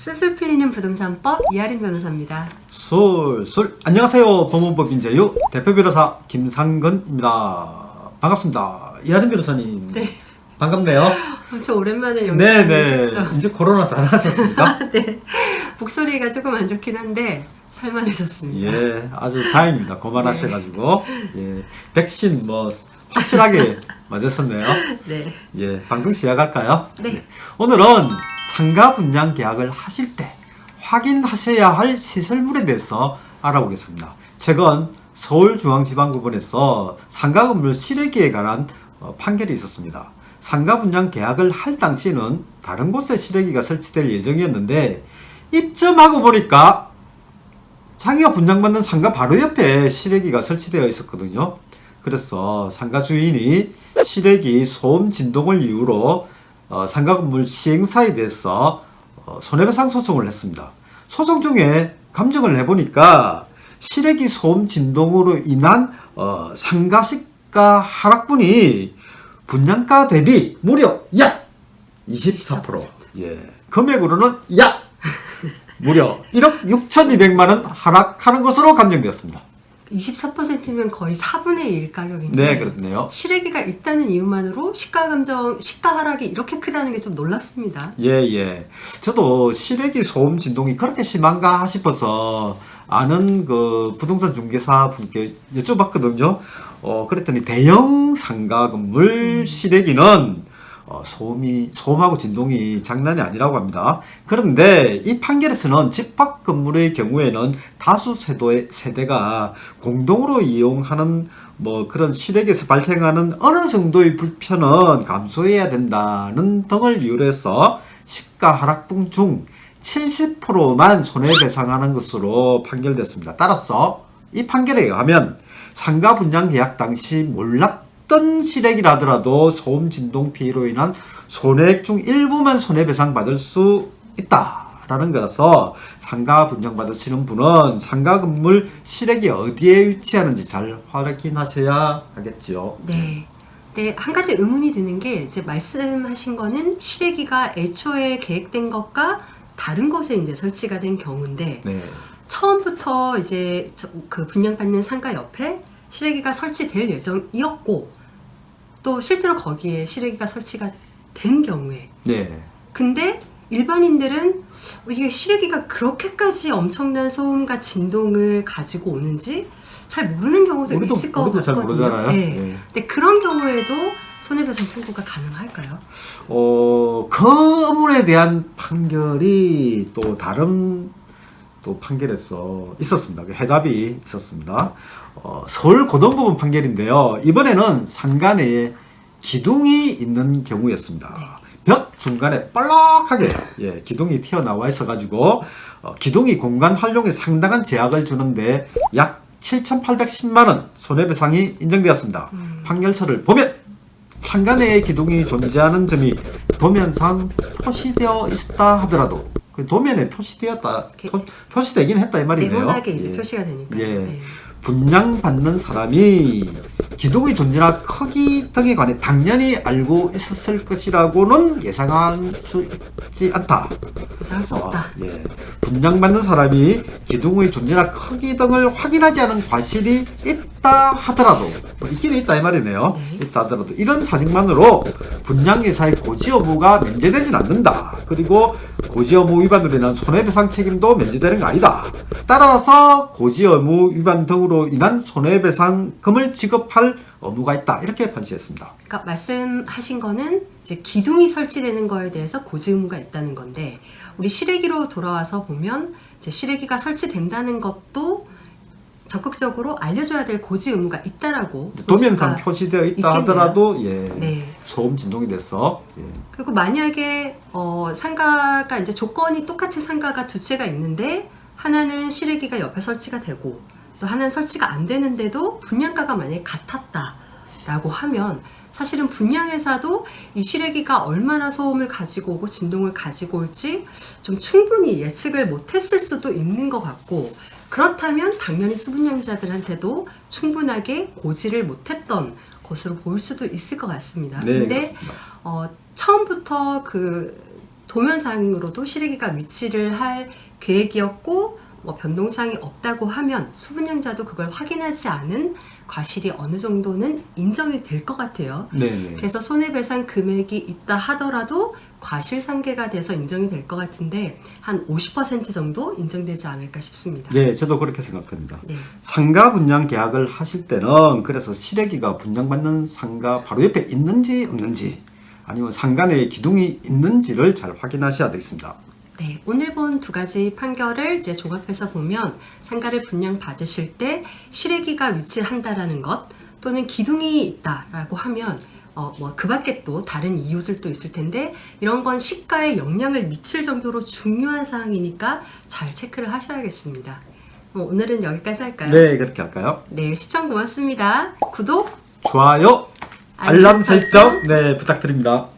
술술 풀리는 부동산법 이하린 변호사입니다. 술술 안녕하세요. 법무법인제유 대표 변호사 김상근입니다. 반갑습니다. 이하린 변호사님. 네. 반갑네요. 엄청 오랜만에 영상을 네네. 찍죠. 이제 코로나 다 나았습니까? 네. 목소리가 조금 안 좋긴 한데 살만해졌습니다. 예, 아주 다행입니다. 그만하셔가지고 예, 백신 뭐 확실하게 맞으셨네요. 네. 예, 방송 시작할까요? 네. 오늘은 상가 분양 계약을 하실 때 확인하셔야 할 시설물에 대해서 알아보겠습니다. 최근 서울중앙지방법원에서 상가 건물 실외기에 관한 판결이 있었습니다. 상가 분양 계약을 할 당시에는 다른 곳에 실외기가 설치될 예정이었는데 입점하고 보니까 자기가 분양받는 상가 바로 옆에 실외기가 설치되어 있었거든요. 그래서 상가 주인이 실외기 소음 진동을 이유로 상가 건물 시행사에 대해서 손해배상 소송을 했습니다. 소송 중에 감정을 해보니까 실외기 소음 진동으로 인한 상가시가 하락분이 분양가 대비 무려 약 24%, 예, 금액으로는 약 무려 1억 6,200만 원 하락하는 것으로 감정되었습니다. 24%면 거의 4분의 1 가격인데 네, 그렇네요. 실외기가 있다는 이유만으로 시가 하락이 이렇게 크다는 게 좀 놀랍습니다. 예. 저도 실외기 소음 진동이 그렇게 심한가 싶어서 아는 그 부동산 중개사 분께 여쭤봤거든요. 그랬더니 대형 상가 건물 실외기는 소음하고 진동이 장난이 아니라고 합니다. 그런데 이 판결에서는 집합 건물의 경우에는 다수 세대가 공동으로 이용하는 뭐 그런 실외기에서 발생하는 어느 정도의 불편은 감수해야 된다는 등을 이유로 해서 시가 하락분 중 70%만 손해배상하는 것으로 판결됐습니다. 따라서 이 판결에 의하면 상가 분양 계약 당시 몰랐던 실외기라더라도 소음 진동 피해로 인한 손해액 중 일부만 손해배상 받을 수 있다라는 거라서 상가 분양 받으시는 분은 상가 건물 실외기 어디에 위치하는지 잘 확인하셔야 하겠죠. 네. 네, 한 가지 의문이 드는 게 이제 말씀하신 거는 실외기가 애초에 계획된 것과 다른 곳에 이제 설치가 된 경우인데 네. 처음부터 이제 그 분양받는 상가 옆에 실외기가 설치될 예정이었고 또 실제로 거기에 실외기가 설치가 된 경우에 네. 근데 일반인들은 이게 실외기가 그렇게까지 엄청난 소음과 진동을 가지고 오는지 잘 모르는 경우도 있을 것 우리도 잘 같거든요. 모르잖아요. 네. 네. 근데 그런 경우에도 손해배상 청구가 가능할까요? 그 의문에 대한 판결이 또 다른 또 판결에서 있었습니다. 해답이 있었습니다. 서울고등법원 판결인데요. 이번에는 상가 내에 기둥이 있는 경우였습니다. 네. 벽 중간에 볼록하게 기둥이 튀어나와 있어가지고 기둥이 공간 활용에 상당한 제약을 주는데 약 7,810만 원 손해배상이 인정되었습니다. 판결서를 보면 상가 내에 기둥이 존재하는 점이 도면상 표시되어 있다 하더라도 그 도면에 표시되긴 했다 이 말이네요. 네모나게 이제 표시가 되니까. 예. 네. 분양받는 사람이 기둥의 존재나 크기 등에 관해 당연히 알고 있었을 것이라고는 예상할 수 있지 않다. 예상할 수 없다. 분양받는 사람이 기둥의 존재나 크기 등을 확인하지 않은 과실이 있다 하더라도 있기는 있다 이 말이네요. 네. 있다 하더라도 이런 사정만으로 분양회사의 고지 의무가 면제되진 않는다. 그리고 고지 의무 위반으로 인한 손해배상 책임도 면제되는 거 아니다. 따라서 고지 의무 위반 등으로 인한 손해배상금을 지급할 의무가 있다. 이렇게 판시했습니다. 그러니까 말씀하신 거는 이제 기둥이 설치되는 거에 대해서 고지 의무가 있다는 건데 우리 실외기로 돌아와서 보면 이제 실외기가 설치된다는 것도 적극적으로 알려줘야 될 고지 의무가 있다라고 도면상 표시되어 있다 있겠네요. 하더라도 네. 소음 진동이 돼서 그리고 만약에 상가가 이제 조건이 똑같은 상가가 두 채가 있는데 하나는 실외기가 옆에 설치가 되고 또 하나는 설치가 안 되는데도 분양가가 만약에 같았다라고 하면 사실은 분양회사도 이 실외기가 얼마나 소음을 가지고 오고 진동을 가지고 올지 좀 충분히 예측을 못했을 수도 있는 것 같고 그렇다면 당연히 수분양자들한테도 충분하게 고지를 못했던 것으로 보일 수도 있을 것 같습니다. 네, 근데 처음부터 그 도면상으로도 시래기가 위치를 할 계획이었고 뭐 변동사항이 없다고 하면 수분양자도 그걸 확인하지 않은 과실이 어느 정도는 인정이 될 것 같아요. 네네. 그래서 손해배상 금액이 있다 하더라도 과실상계가 돼서 인정이 될 것 같은데 한 50% 정도 인정되지 않을까 싶습니다. 네, 저도 그렇게 생각합니다. 네. 상가 분양 계약을 하실 때는 그래서 시래기가 분양받는 상가 바로 옆에 있는지 없는지 아니면 상가 내에 기둥이 있는지를 잘 확인하셔야 되겠습니다. 네, 오늘 본 두 가지 판결을 이제 종합해서 보면 상가를 분양 받으실 때 시래기가 위치한다라는 것 또는 기둥이 있다라고 하면 뭐 그 밖에 또 다른 이유들도 있을 텐데 이런 건 시가에 영향을 미칠 정도로 중요한 사항이니까 잘 체크를 하셔야겠습니다. 오늘은 여기까지 할까요? 네, 그렇게 할까요? 네, 시청 고맙습니다. 구독, 좋아요, 알람 설정 네, 부탁드립니다.